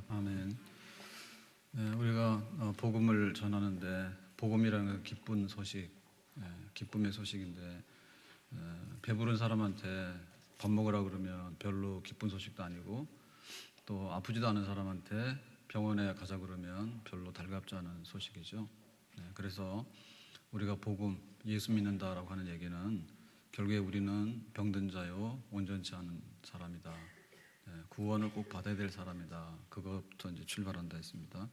아멘. 네, 우리가 복음을 전하는데 복음이라는 건 기쁜 소식, 기쁨의 소식인데 배부른 사람한테 밥 먹으라 그러면 별로 기쁜 소식도 아니고 또 아프지도 않은 사람한테 병원에 가자 그러면 별로 달갑지 않은 소식이죠. 그래서 우리가 복음, 예수 믿는다라고 하는 얘기는 결국에 우리는 병든 자요 온전치 않은 사람이다. 구원을 꼭 받아야 될 사람이다. 그것부터 이제 출발한다 했습니다.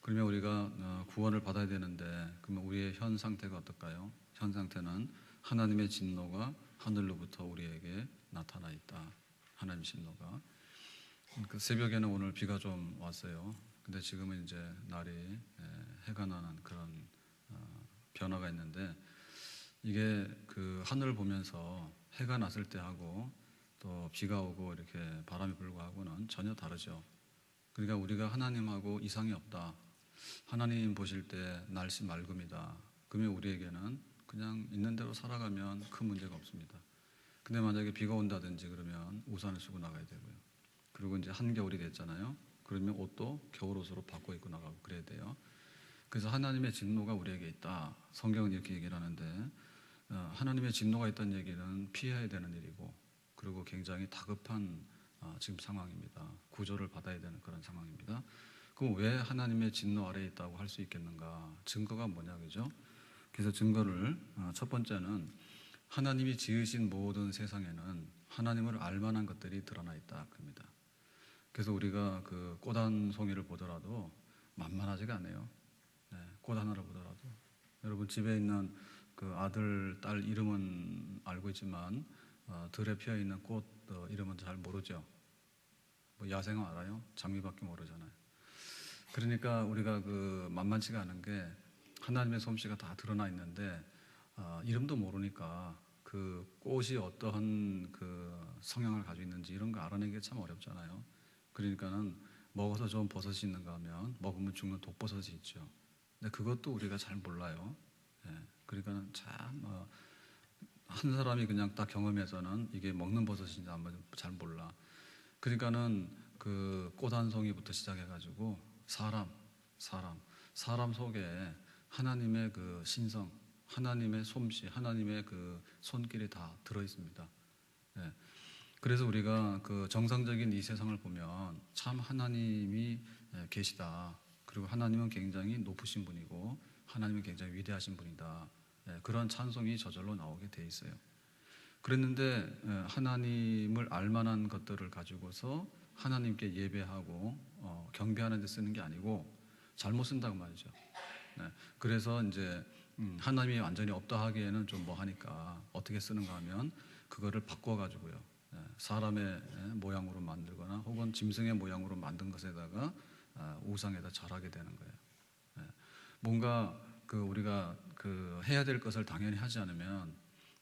그러면 우리가 구원을 받아야 되는데 그러면 우리의 현 상태가 어떨까요? 현 상태는 하나님의 진노가 하늘로부터 우리에게 나타나 있다. 하나님의 진노가. 그 새벽에는 오늘 비가 좀 왔어요. 근데 지금은 이제 날이 해가 나는 그런 변화가 있는데 이게 그 하늘을 보면서 해가 났을 때 하고 또 비가 오고 이렇게 바람이 불고 하고는 전혀 다르죠. 그러니까 우리가 하나님하고 이상이 없다. 하나님 보실 때 날씨 맑음이다. 그러면 우리에게는 그냥 있는 대로 살아가면 큰 문제가 없습니다. 근데 만약에 비가 온다든지 그러면 우산을 쓰고 나가야 되고요. 그리고 이제 한겨울이 됐잖아요. 그러면 옷도 겨울옷으로 바꿔 입고 나가고 그래야 돼요. 그래서 하나님의 진노가 우리에게 있다. 성경은 이렇게 얘기를 하는데 하나님의 진노가 있다는 얘기는 피해야 되는 일이고 그리고 굉장히 다급한 지금 상황입니다. 구조를 받아야 되는 그런 상황입니다. 그럼 왜 하나님의 진노 아래에 있다고 할 수 있겠는가? 증거가 뭐냐, 그죠? 그래서 증거를 첫 번째는 하나님이 지으신 모든 세상에는 하나님을 알만한 것들이 드러나 있다. 그럽니다. 그래서 우리가 그 꽃 한 송이를 보더라도 만만하지가 않아요. 꽃 하나를 보더라도 여러분 집에 있는 그 아들, 딸 이름은 알고 있지만 들에 피어 있는 꽃 이름은 잘 모르죠. 뭐 야생은 알아요? 장미밖에 모르잖아요. 그러니까 우리가 그 만만치가 않은 게 하나님의 솜씨가 다 드러나 있는데 이름도 모르니까 그 꽃이 어떠한 그 성향을 가지고 있는지 이런 거 알아내기 참 어렵잖아요. 그러니까는 먹어서 좋은 버섯이 있는가 하면 먹으면 죽는 독버섯이 있죠. 근데 그것도 우리가 잘 몰라요. 그러니까는 참 한 사람이 그냥 딱 경험해서는 이게 먹는 버섯인지 잘 몰라. 그러니까는 그 꽃 한 송이부터 시작해가지고 사람 속에 하나님의 그 신성, 하나님의 솜씨, 하나님의 그 손길이 다 들어 있습니다. 그래서 우리가 그 정상적인 이 세상을 보면 참 하나님이 계시다. 그리고 하나님은 굉장히 높으신 분이고 하나님은 굉장히 위대하신 분이다. 그런 찬송이 저절로 나오게 돼 있어요. 그랬는데 하나님을 알만한 것들을 가지고서 하나님께 예배하고 경배하는 데 쓰는 게 아니고 잘못 쓴다고 말이죠. 그래서 이제 하나님이 완전히 없다 하기에는 좀 뭐하니까 어떻게 쓰는가 하면 그거를 바꿔가지고요. 사람의 모양으로 만들거나 혹은 짐승의 모양으로 만든 것에다가 우상에다 절하게 되는 거예요. 뭔가 그 우리가 그 해야 될 것을 당연히 하지 않으면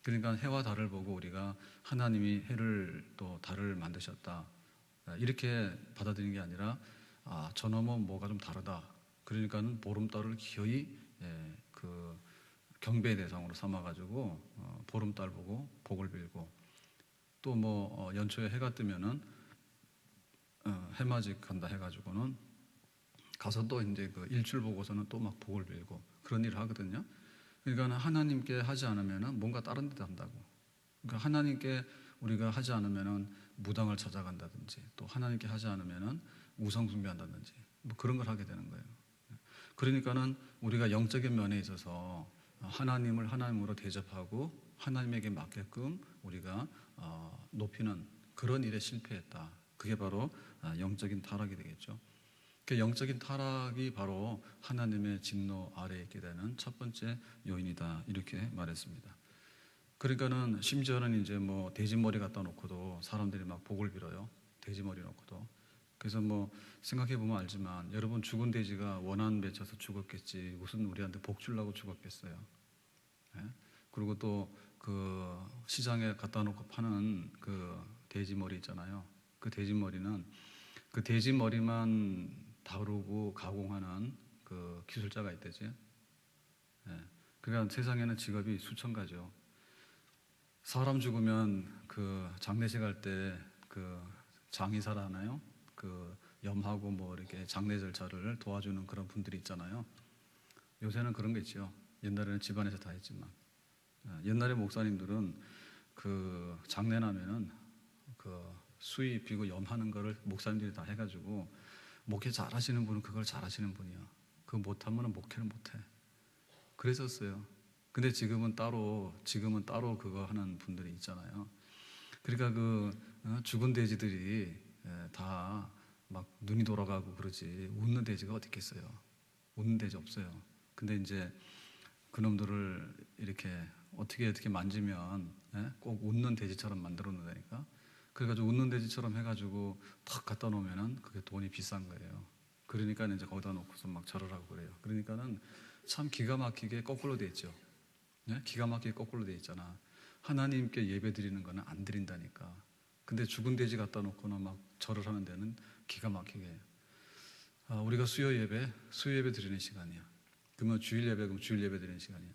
그러니까 해와 달을 보고 우리가 하나님이 해를 또 달을 만드셨다 이렇게 받아들이는 게 아니라 저놈은 뭐가 좀 다르다. 그러니까는 보름달을 기어이 그 경배의 대상으로 삼아가지고 보름달 보고 복을 빌고 또 뭐 연초에 해가 뜨면은 해맞이 간다 해가지고는 가서 또 이제 그 일출 보고서는 또 막 복을 빌고 그런 일을 하거든요. 그러니까 하나님께 하지 않으면은 뭔가 다른 데 한다고. 그러니까 하나님께 우리가 하지 않으면은 무당을 찾아간다든지 또 하나님께 하지 않으면은 우상 숭배한다든지 뭐 그런 걸 하게 되는 거예요. 그러니까는 우리가 영적인 면에 있어서 하나님을 하나님으로 대접하고 하나님에게 맞게끔 우리가 높이는 그런 일에 실패했다. 그게 바로 영적인 타락이 되겠죠. 그 영적인 타락이 바로 하나님의 진노 아래에 있게 되는 첫 번째 요인이다. 이렇게 말했습니다. 그러니까는 심지어는 이제 뭐 돼지머리 갖다 놓고도 사람들이 막 복을 빌어요. 돼지머리 놓고도. 그래서 뭐 생각해 보면 알지만 여러분 죽은 돼지가 원한 맺혀서 죽었겠지 무슨 우리한테 복 주려고 죽었겠어요. 그리고 또 그 시장에 갖다 놓고 파는 그 돼지머리 있잖아요. 그 돼지머리는 그 돼지머리만 다루고 가공하는 그 기술자가 있대지. 그러니까 세상에는 직업이 수천 가지요. 사람 죽으면 그 장례식 할 때 그 장의사라 하나요? 그 염하고 뭐 이렇게 장례 절차를 도와주는 그런 분들이 있잖아요. 요새는 그런 게 있죠. 옛날에는 집안에서 다 했지만 옛날에 목사님들은 그 장례 나면은 그 수입이고 염하는 거를 목사님들이 다 해가지고 목회 잘하시는 분은 그걸 잘하시는 분이야. 그거 못하면은 목회를 못해. 그랬었어요. 근데 지금은 따로 그거 하는 분들이 있잖아요. 그러니까 죽은 돼지들이 다 막 눈이 돌아가고 그러지 웃는 돼지가 어디 있겠어요. 웃는 돼지 없어요. 근데 이제 그놈들을 이렇게 어떻게 만지면 꼭 웃는 돼지처럼 만들어 놓으니까 그래가지고 웃는 돼지처럼 해가지고 탁 갖다 놓으면은 그게 돈이 비싼 거예요. 그러니까 이제 거기다 놓고서 막 절을 하고 그래요. 그러니까는 참 기가 막히게 거꾸로 돼 있죠. 기가 막히게 거꾸로 돼 있잖아. 하나님께 예배 드리는 거는 안 드린다니까. 근데 죽은 돼지 갖다 놓고는 막 절을 하는 데는 기가 막히게. 우리가 수요 예배 드리는 시간이야. 그러면 주일 예배, 그럼 주일 예배 드리는 시간이야.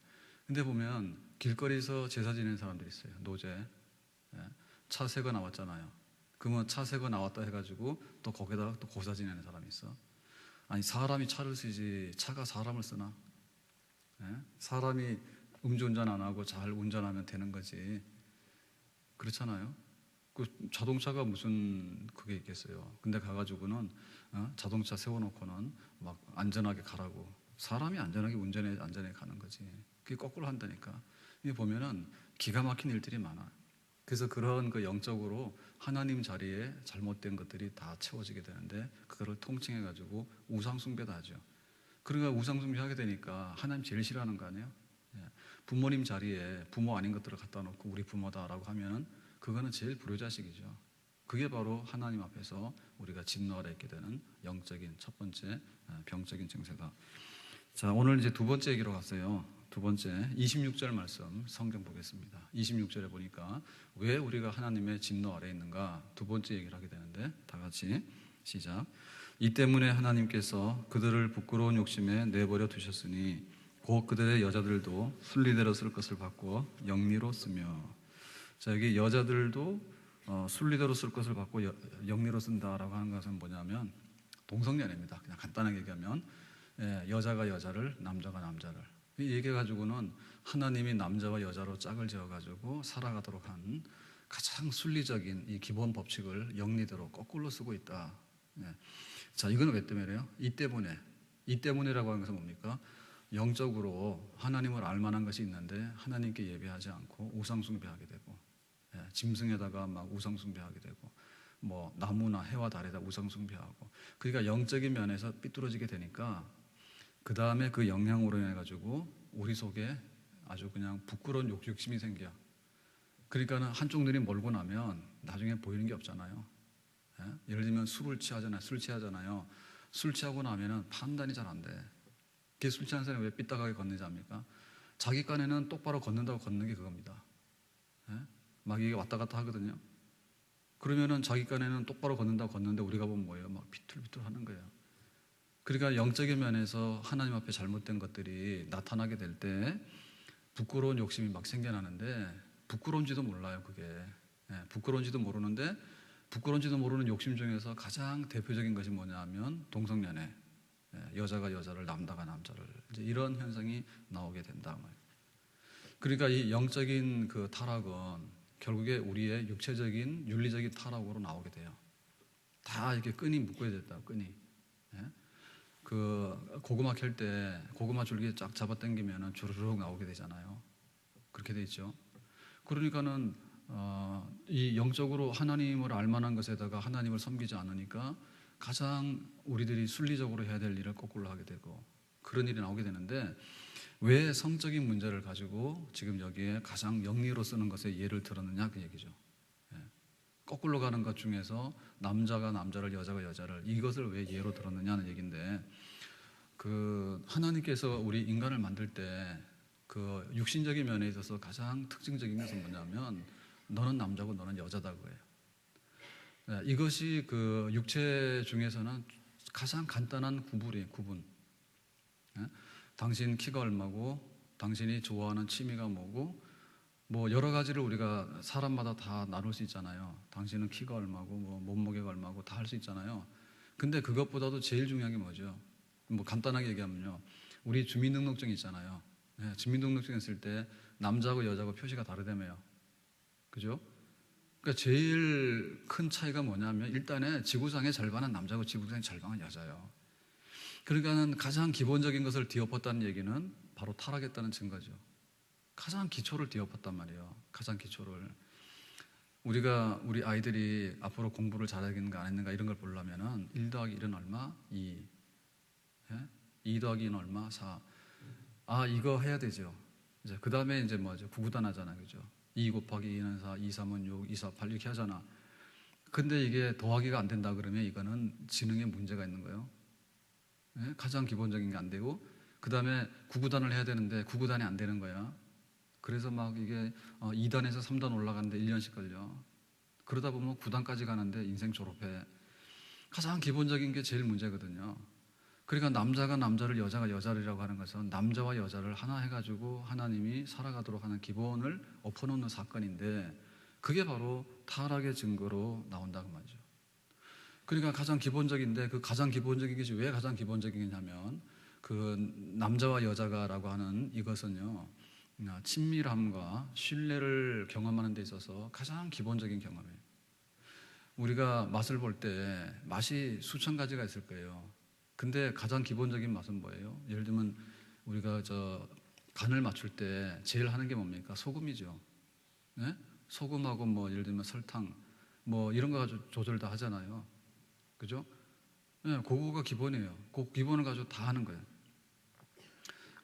근데 보면 길거리에서 제사 지내는 사람들이 있어요. 노제. 차 새 거 나왔잖아요. 그러면 차 새 거 나왔다 해가지고 또 거기다가 또 고사 지내는 사람이 있어. 아니, 사람이 차를 쓰지 차가 사람을 쓰나? 사람이 음주운전 안 하고 잘 운전하면 되는 거지. 그렇잖아요. 그 자동차가 무슨 그게 있겠어요. 근데 가가지고는 자동차 세워놓고는 막 안전하게 가라고. 사람이 안전하게 안전하게 가는 거지. 그게 거꾸로 한다니까. 이게 보면은 기가 막힌 일들이 많아. 그래서 그런 그 영적으로 하나님 자리에 잘못된 것들이 다 채워지게 되는데 그거를 통칭해가지고 우상숭배도 하죠. 그러니까 우상숭배하게 되니까 하나님 제일 싫어하는 거 아니에요? 부모님 자리에 부모 아닌 것들을 갖다 놓고 우리 부모다라고 하면은 그거는 제일 불효자식이죠. 그게 바로 하나님 앞에서 우리가 진노 아래 있게 되는 영적인 첫 번째 병적인 증세다. 자, 오늘 이제 두 번째 얘기로 갔어요. 두 번째 26절 말씀 성경 보겠습니다. 26절에 보니까 왜 우리가 하나님의 진노 아래 있는가 두 번째 얘기를 하게 되는데 다 같이 시작. 이 때문에 하나님께서 그들을 부끄러운 욕심에 내버려 두셨으니 곧 그들의 여자들도 순리대로 쓸 것을 받고 영리로 쓰며. 자, 여기 여자들도 순리대로 쓸 것을 받고 영리로 쓴다라고 하는 것은 뭐냐면 동성연애입니다. 그냥 간단하게 얘기하면 여자가 여자를, 남자가 남자를 이 얘기해가지고는 하나님이 남자와 여자로 짝을 지어가지고 살아가도록 한 가장 순리적인 이 기본 법칙을 영리대로 거꾸로 쓰고 있다. 자, 이건 왜 때문에요? 이 때문에라고 하는 것은 뭡니까? 영적으로 하나님을 알만한 것이 있는데 하나님께 예배하지 않고 우상숭배하게 되고 짐승에다가 막 우상숭배하게 되고 뭐 나무나 해와 달에다 우상숭배하고 그러니까 영적인 면에서 삐뚤어지게 되니까 그 다음에 그 영향으로 인해 가지고 우리 속에 아주 그냥 부끄러운 욕심이 생겨. 그러니까는 한쪽 눈이 멀고 나면 나중에 보이는 게 없잖아요. 예를 들면 술 취하잖아요. 술 취하고 나면은 판단이 잘 안 돼. 그게 술 취한 사람이 왜 삐딱하게 걷는지 압니까? 자기 깐에는 똑바로 걷는다고 걷는 게 그겁니다. 막 이게 왔다 갔다 하거든요. 그러면은 자기 깐에는 똑바로 걷는다고 걷는데 우리가 보면 뭐예요? 막 비틀비틀 하는 거예요. 그러니까 영적인 면에서 하나님 앞에 잘못된 것들이 나타나게 될 때 부끄러운 욕심이 막 생겨나는데 부끄러운지도 몰라요, 그게. 부끄러운지도 모르는데 부끄러운지도 모르는 욕심 중에서 가장 대표적인 것이 뭐냐 하면 동성연애. 여자가 여자를, 남자가 남자를. 이제 이런 현상이 나오게 된다. 그러니까 이 영적인 그 타락은 결국에 우리의 육체적인, 윤리적인 타락으로 나오게 돼요. 다 이렇게 끈이 묶어야 됐다, 끈이. 그 고구마 캘 때 고구마 줄기 쫙 잡아 당기면 주르륵 나오게 되잖아요. 그렇게 돼 있죠. 그러니까는 이 영적으로 하나님을 알만한 것에다가 하나님을 섬기지 않으니까 가장 우리들이 순리적으로 해야 될 일을 거꾸로 하게 되고 그런 일이 나오게 되는데 왜 성적인 문제를 가지고 지금 여기에 가장 영리로 쓰는 것에 예를 들었느냐 그 얘기죠. 거꾸로 가는 것 중에서 남자가 남자를, 여자가 여자를 이것을 왜 예로 들었느냐는 얘기인데 그 하나님께서 우리 인간을 만들 때 그 육신적인 면에 있어서 가장 특징적인 것은 뭐냐면 너는 남자고 너는 여자다고 해요. 이것이 그 육체 중에서는 가장 간단한 구분. 당신 키가 얼마고 당신이 좋아하는 취미가 뭐고 뭐 여러 가지를 우리가 사람마다 다 나눌 수 있잖아요. 당신은 키가 얼마고 뭐 몸무게가 얼마고 다 할 수 있잖아요. 근데 그것보다도 제일 중요한 게 뭐죠? 뭐 간단하게 얘기하면요. 우리 주민등록증 있잖아요. 네, 주민등록증 있을 때 남자고 여자고 표시가 다르다며요. 그죠? 그러니까 제일 큰 차이가 뭐냐면 일단은 지구상의 절반은 남자고 지구상의 절반은 여자예요. 그러니까는 가장 기본적인 것을 뒤엎었다는 얘기는 바로 타락했다는 증거죠. 가장 기초를 뒤엎었단 말이에요. 가장 기초를. 우리가 우리 아이들이 앞으로 공부를 잘하겠는가 안 했는가 이런 걸 보려면은 1 더하기 1은 얼마? 2. 예? 2 더하기 2는 얼마? 4. 아, 이거 해야 되죠. 이제 그 다음에 이제 뭐죠? 구구단하잖아. 그죠? 2 곱하기 2는 4, 2, 3은 6, 2, 4, 8 이렇게 하잖아. 근데 이게 더하기가 안 된다 그러면 이거는 지능에 문제가 있는 거예요. 예? 가장 기본적인 게 안 되고, 그 다음에 구구단을 해야 되는데 구구단이 안 되는 거야. 그래서 막 이게 2단에서 3단 올라가는데 1년씩 걸려. 그러다 보면 9단까지 가는데 인생 졸업해. 가장 기본적인 게 제일 문제거든요. 그러니까 남자가 남자를, 여자가 여자라고 하는 것은 남자와 여자를 하나 해가지고 하나님이 살아가도록 하는 기본을 엎어놓는 사건인데, 그게 바로 타락의 증거로 나온다고 말이죠. 그러니까 가장 기본적인데, 그 가장 기본적인 것이 왜 가장 기본적이냐면, 그 남자와 여자가라고 하는 이것은요, 친밀함과 신뢰를 경험하는 데 있어서 가장 기본적인 경험이에요. 우리가 맛을 볼 때 맛이 수천 가지가 있을 거예요. 근데 가장 기본적인 맛은 뭐예요? 예를 들면 우리가 간을 맞출 때 제일 하는 게 뭡니까? 소금이죠. 네? 소금하고 뭐 예를 들면 설탕 뭐 이런 거 가지고 조절 다 하잖아요. 그죠? 네, 그거가 기본이에요. 그 기본을 가지고 다 하는 거예요.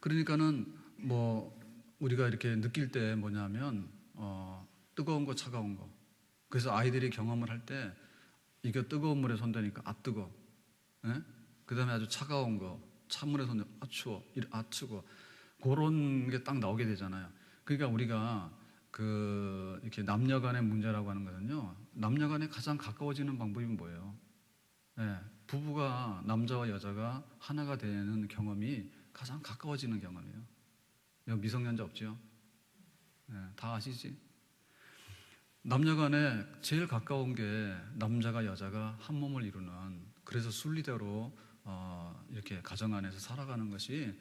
그러니까는 뭐 우리가 이렇게 느낄 때 뭐냐면 뜨거운 거, 차가운 거. 그래서 아이들이 경험을 할 때 이게 뜨거운 물에 손대니까 아 뜨거. 예? 그 다음에 아주 차가운 거, 찬물에 손대 아 추워, 아 뜨거. 그런 게 딱 나오게 되잖아요. 그러니까 우리가 이렇게 남녀간의 문제라고 하는 거는요, 남녀간에 가장 가까워지는 방법이 뭐예요? 예, 부부가 남자와 여자가 하나가 되는 경험이 가장 가까워지는 경험이에요. 여기 미성년자 없죠? 예, 다 아시지? 남녀간에 제일 가까운 게 남자가 여자가 한 몸을 이루는, 그래서 순리대로 이렇게 가정 안에서 살아가는 것이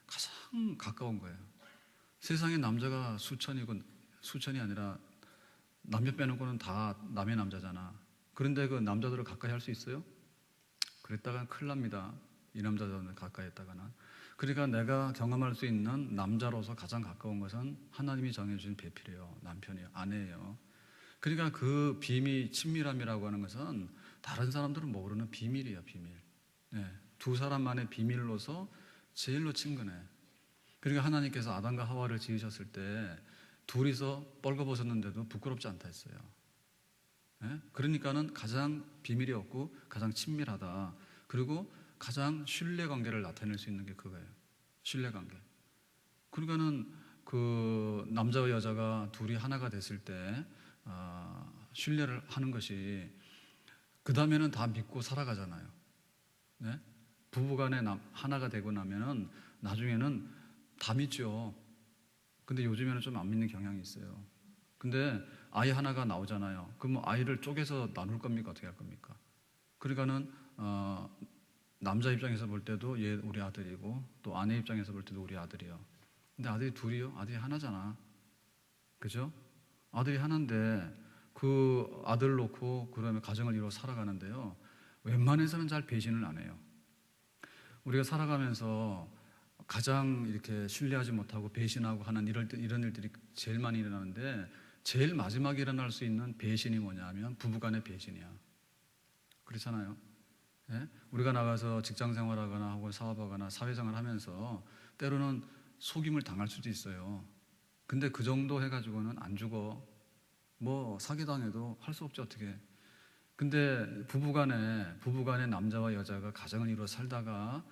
가장 가까운 거예요. 세상에 남자가 수천이 아니라 남녀 빼놓고는 다 남의 남자잖아. 그런데 그 남자들을 가까이 할 수 있어요? 그랬다가 큰일 납니다. 이 남자들은 가까이 했다가는. 그러니까 내가 경험할 수 있는 남자로서 가장 가까운 것은 하나님이 정해주신 배필이에요. 남편이에요. 아내예요. 그러니까 그 친밀함이라고 하는 것은 다른 사람들은 모르는 비밀이에요. 비밀. 네, 두 사람만의 비밀로서 제일로 친근해. 그러니까 하나님께서 아담과 하와를 지으셨을 때 둘이서 뻘거벗었는데도 부끄럽지 않다 했어요. 네? 그러니까는 가장 비밀이 없고 가장 친밀하다. 그리고 가장 신뢰관계를 나타낼 수 있는 게 그거예요. 신뢰관계. 그러니까는 그 남자와 여자가 둘이 하나가 됐을 때 신뢰를 하는 것이, 그 다음에는 다 믿고 살아가잖아요. 네? 부부간에 하나가 되고 나면은 나중에는 다 믿죠. 근데 요즘에는 좀 안 믿는 경향이 있어요. 근데 아이 하나가 나오잖아요. 그럼 아이를 쪼개서 나눌 겁니까? 어떻게 할 겁니까? 그러니까는 남자 입장에서 볼 때도 얘 우리 아들이고, 또 아내 입장에서 볼 때도 우리 아들이요. 근데 아들이 둘이요? 아들이 하나잖아. 그죠? 아들이 하나인데 그 아들 놓고 그러면 가정을 이루어 살아가는데요, 웬만해서는 잘 배신을 안 해요. 우리가 살아가면서 가장 이렇게 신뢰하지 못하고 배신하고 하는 이런 일들이 제일 많이 일어나는데, 제일 마지막에 일어날 수 있는 배신이 뭐냐면 부부간의 배신이야. 그렇잖아요. 예? 우리가 나가서 직장 생활하거나 혹은 사업하거나 사회생활 하면서 때로는 속임을 당할 수도 있어요. 근데 그 정도 해가지고는 안 죽어. 뭐 사기당해도 할 수 없지 어떻게. 근데 부부간에 남자와 여자가 가정을 이루어 살다가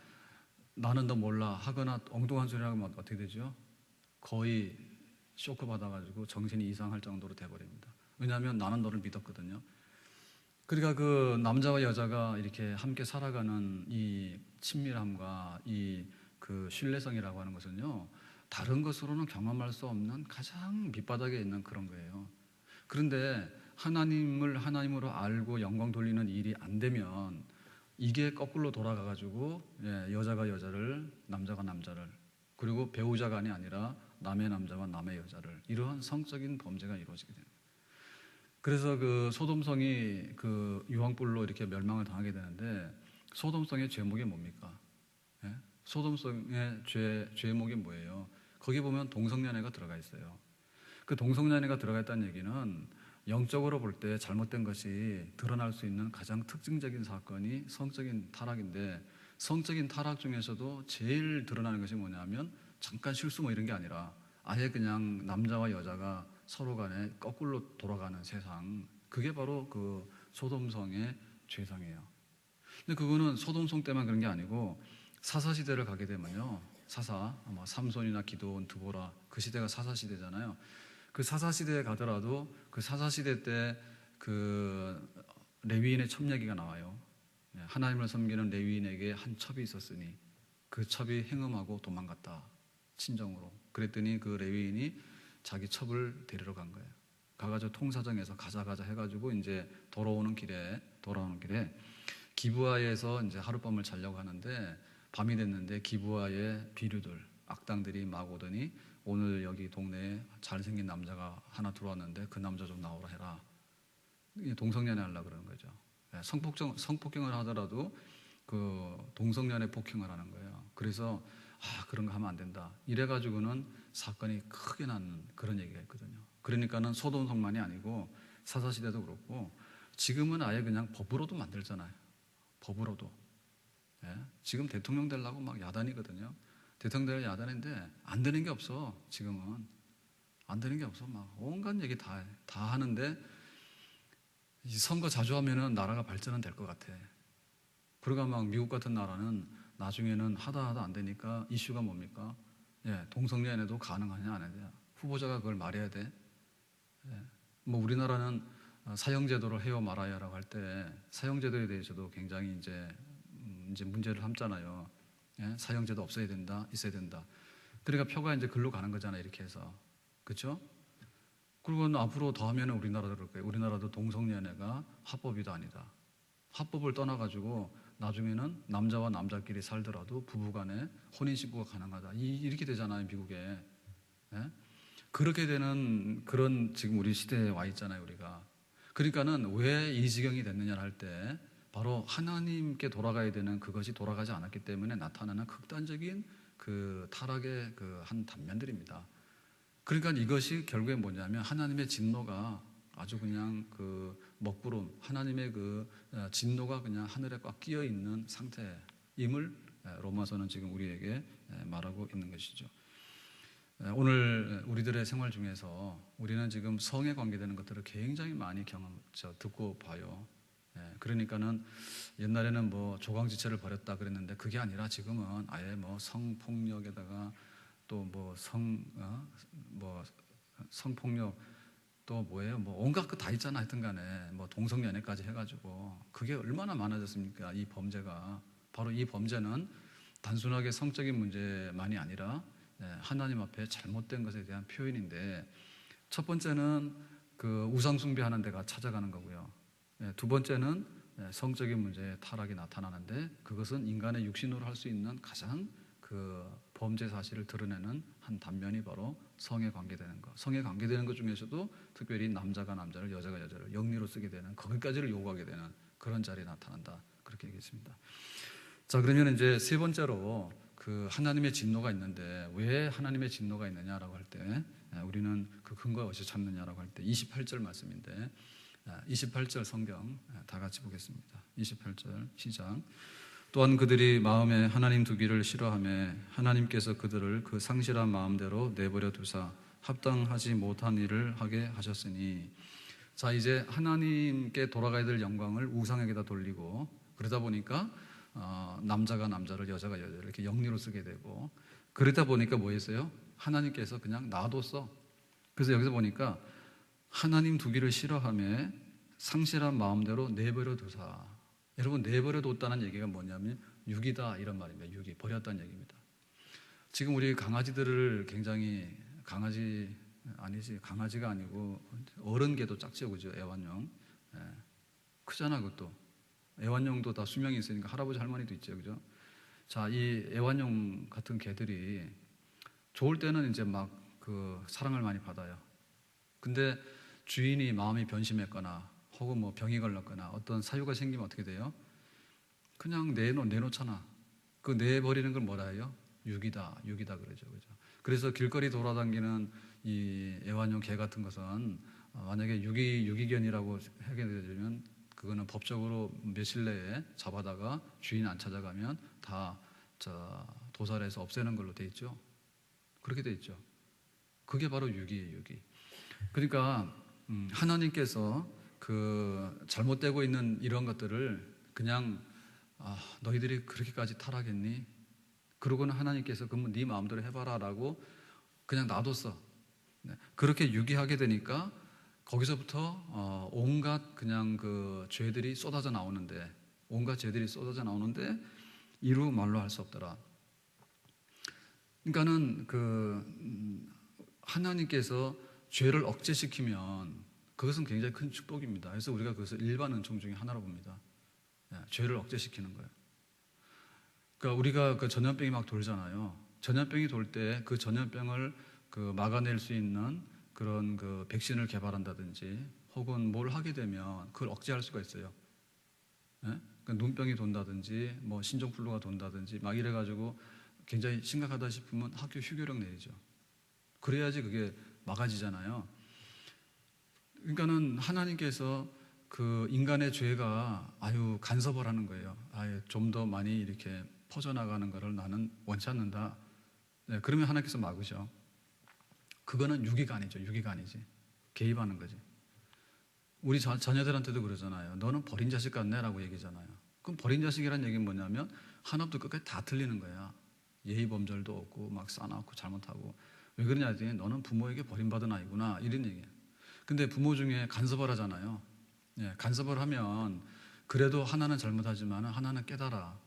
나는 너 몰라 하거나 엉뚱한 소리 하면 어떻게 되죠? 거의 쇼크 받아가지고 정신이 이상할 정도로 돼버립니다. 왜냐하면 나는 너를 믿었거든요. 그러니까 그 남자와 여자가 이렇게 함께 살아가는 이 친밀함과 그 신뢰성이라고 하는 것은요, 다른 것으로는 경험할 수 없는 가장 밑바닥에 있는 그런 거예요. 그런데 하나님을 하나님으로 알고 영광 돌리는 일이 안 되면 이게 거꾸로 돌아가가지고 여자가 여자를, 남자가 남자를, 그리고 배우자간이 아니라 남의 남자와 남의 여자를, 이러한 성적인 범죄가 이루어지게 됩니다. 그래서 그 소돔성이 그 유황불로 이렇게 멸망을 당하게 되는데, 소돔성의 죄목이 뭡니까? 예? 소돔성의 죄목이 뭐예요? 거기 보면 동성연애가 들어가 있어요. 그 동성연애가 들어가 있다는 얘기는 영적으로 볼 때 잘못된 것이 드러날 수 있는 가장 특징적인 사건이 성적인 타락인데, 성적인 타락 중에서도 제일 드러나는 것이 뭐냐면 잠깐 실수 뭐 이런 게 아니라 아예 그냥 남자와 여자가 서로 간에 거꾸로 돌아가는 세상, 그게 바로 그 소돔성의 죄상이에요. 근데 그거는 소돔성 때만 그런 게 아니고 사사시대를 가게 되면요, 사사, 삼손이나 기드온, 드보라, 그 시대가 사사시대잖아요. 그 사사시대에 가더라도 그 사사시대 때 그 레위인의 첩 얘기가 나와요. 하나님을 섬기는 레위인에게 한 첩이 있었으니 그 첩이 행음하고 도망갔다, 친정으로. 그랬더니 그 레위인이 자기 첩을 데리러 간 거예요. 가가지고 통사정에서 가자 해가지고 이제 돌아오는 길에 기브아에서 이제 하룻밤을 자려고 하는데, 밤이 됐는데 기브아의 비류들, 악당들이 막 오더니 오늘 여기 동네에 잘생긴 남자가 하나 들어왔는데 그 남자 좀 나오라 해라. 동성연애 하려고 그러는 거죠. 성폭행을 하더라도 그 동성연애 폭행을 하는 거예요. 그래서 그런 거 하면 안 된다, 이래가지고는 사건이 크게 나는 그런 얘기가 있거든요. 그러니까는 소돔성만이 아니고 사사시대도 그렇고 지금은 아예 그냥 법으로도 만들잖아요. 법으로도. 지금 대통령 되려고 막 야단이거든요. 대통령 되려 야단인데 안 되는 게 없어. 지금은 안 되는 게 없어. 막 온갖 얘기 다 하는데, 이 선거 자주 하면은 나라가 발전은 될 것 같아. 그러가 막 미국 같은 나라는 나중에는 하다 안 되니까 이슈가 뭡니까? 동성연애도 가능하냐 안 하냐. 후보자가 그걸 말해야 돼. 뭐 우리나라는 사형제도를 해요 말아요라고 할 때 사형제도에 대해서도 굉장히 이제 문제를 삼잖아요. 사형제도 없어야 된다, 있어야 된다. 그러니까 표가 이제 글로 가는 거잖아요, 이렇게 해서. 그렇죠? 그리고 앞으로 더 하면 우리나라도 그럴 거예요. 우리나라도 동성연애가 합법이다 아니다. 합법을 떠나가지고 나중에는 남자와 남자끼리 살더라도 부부간에 혼인신고가 가능하다, 이렇게 되잖아요, 미국에. 그렇게 되는 그런 지금 우리 시대에 와 있잖아요, 우리가. 그러니까는 왜 이 지경이 됐느냐 할 때 바로 하나님께 돌아가야 되는 그것이 돌아가지 않았기 때문에 나타나는 극단적인 그 타락의 그 한 단면들입니다. 그러니까 이것이 결국에 뭐냐면 하나님의 진노가 아주 그냥 그 먹구름, 하나님의 그 진노가 그냥 하늘에 꽉 끼어 있는 상태임을 로마서는 지금 우리에게 말하고 있는 것이죠. 오늘 우리들의 생활 중에서 우리는 지금 성에 관계되는 것들을 굉장히 많이 듣고 봐요. 그러니까는 옛날에는 뭐 조강지체를 벌였다 그랬는데 그게 아니라 지금은 아예 뭐 성폭력에다가 또 뭐 성폭력 또 뭐예요? 뭐 온갖 거 다 있잖아. 하여튼 간에 뭐 동성연애까지 해가지고 그게 얼마나 많아졌습니까? 이 범죄가. 바로 이 범죄는 단순하게 성적인 문제만이 아니라 하나님 앞에 잘못된 것에 대한 표현인데, 첫 번째는 그 우상 숭배하는 데가 찾아가는 거고요. 두 번째는 성적인 문제의 타락이 나타나는데, 그것은 인간의 육신으로 할 수 있는 가장 그 범죄 사실을 드러내는 한 단면이 바로 성에 관계되는 것. 성에 관계되는 것 중에서도 특별히 남자가 남자를, 여자가 여자를 영리로 쓰게 되는, 거기까지를 요구하게 되는 그런 자리에 나타난다, 그렇게 얘기했습니다. 자, 그러면 이제 세 번째로 그 하나님의 진노가 있는데 왜 하나님의 진노가 있느냐라고 할 때 우리는 그 근거가 어디서 찾느냐라고 할 때 28절 말씀인데, 28절 성경 다 같이 보겠습니다. 28절 시작. 또한 그들이 마음에 하나님 두기를 싫어하며 하나님께서 그들을 그 상실한 마음대로 내버려 두사 합당하지 못한 일을 하게 하셨으니. 자, 이제 하나님께 돌아가야 될 영광을 우상에게다 돌리고, 그러다 보니까 남자가 남자를, 여자가 여자를 이렇게 영리로 쓰게 되고, 그러다 보니까 뭐 했어요? 하나님께서 그냥 놔뒀어. 그래서 여기서 보니까 하나님 두기를 싫어하며 상실한 마음대로 내버려 두사. 여러분, 내버려 뒀다는 얘기가 뭐냐면 육이다, 이런 말입니다. 육이 버렸다는 얘기입니다. 지금 우리 강아지들을 굉장히, 강아지가 아니고 어른개도 짝지어, 그죠? 애완용. 크잖아, 그것도. 애완용도 다 수명이 있으니까 할아버지 할머니도 있죠, 그죠? 자, 이 애완용 같은 개들이 좋을 때는 이제 막 그 사랑을 많이 받아요. 근데 주인이 마음이 변심했거나 혹은 뭐 병이 걸렸거나 어떤 사유가 생기면 어떻게 돼요? 그냥 내놓잖아. 그 내버리는 걸 뭐라 해요? 유기다 그러죠, 그죠? 그래서 길거리 돌아다니는 이 애완용 개 같은 것은 만약에 유기견이라고 하게 되면 그거는 법적으로 며칠 내에 잡아다가 주인 안 찾아가면 다 도살해서 없애는 걸로 돼 있죠. 그렇게 돼 있죠. 그게 바로 유기예요, 유기. 그러니까 하나님께서 그 잘못되고 있는 이런 것들을 그냥 너희들이 그렇게까지 타락했니? 그러고는 하나님께서 그러면 네 마음대로 해봐라라고 그냥 놔뒀어. 네. 그렇게 유기하게 되니까 거기서부터 온갖 그냥 그 죄들이 쏟아져 나오는데, 온갖 죄들이 쏟아져 나오는데 이루 말로 할 수 없더라. 그러니까는 하나님께서 죄를 억제시키면 그것은 굉장히 큰 축복입니다. 그래서 우리가 그것을 일반 은총 중에 하나로 봅니다. 죄를 억제시키는 거예요. 그러니까 우리가 그 전염병이 막 돌잖아요. 전염병이 돌 때 그 전염병을 막아낼 수 있는 그런 그 백신을 개발한다든지 혹은 뭘 하게 되면 그걸 억제할 수가 있어요. 그러니까 눈병이 돈다든지 뭐 신종플루가 돈다든지 막 이래가지고 굉장히 심각하다 싶으면 학교 휴교령 내리죠. 그래야지 그게 막아지잖아요. 그러니까는 하나님께서 그 인간의 죄가 간섭을 하는 거예요. 좀 더 많이 이렇게 퍼져나가는 것을 나는 원치 않는다. 네, 그러면 하나님께서 막으셔. 그거는 유기가 아니죠. 유기가 아니지. 개입하는 거지. 우리 자녀들한테도 그러잖아요. 너는 버린 자식 같네 라고 얘기잖아요. 그럼 버린 자식이란 얘기는 뭐냐면 하나부터 끝까지 다 틀리는 거야. 예의 범절도 없고 막 싸놓고 잘못하고. 왜 그러냐 했더니 너는 부모에게 버림받은 아이구나 이런 얘기예요. 근데 부모 중에 간섭을 하잖아요. 간섭을 하면 그래도 하나는 잘못하지만 하나는 깨달아.